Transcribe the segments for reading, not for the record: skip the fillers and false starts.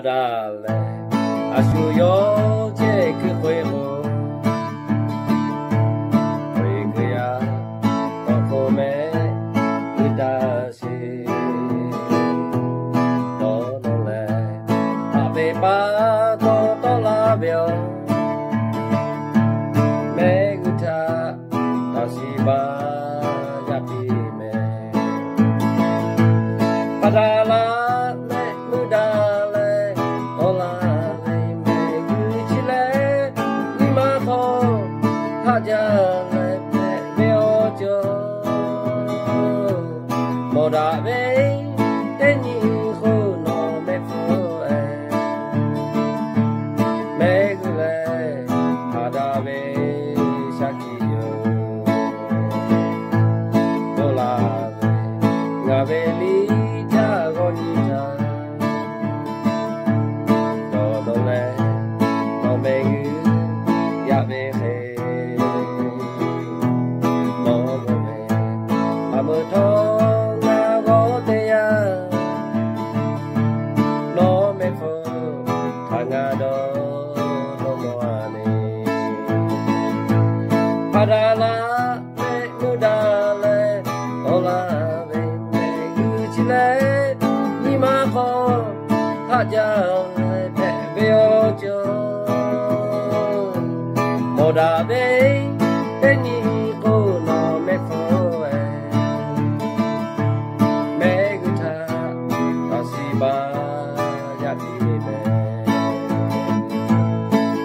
だれ足よチェクホイホホイクやお米うだしどのれあべばととらびょめぐたたしばやぴめパダラねむだれおられめぐちれにまとはじゃれめびょちょもだべてにほのめふえめぐれはだべしゃきよどらべがべりじゃごにじゃどどれのめぐやべへももめあむとがごてやのめふたがどのもあねパダラめむだれおらべめぐちれにまこはじゃれてべよちょもだべてにこのめふえめぐたたしばやぴめ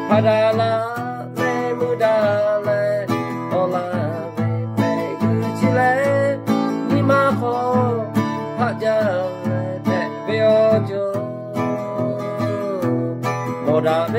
パダラめむだれおらべめぐちれにまこはじゃれてべよちょもだべ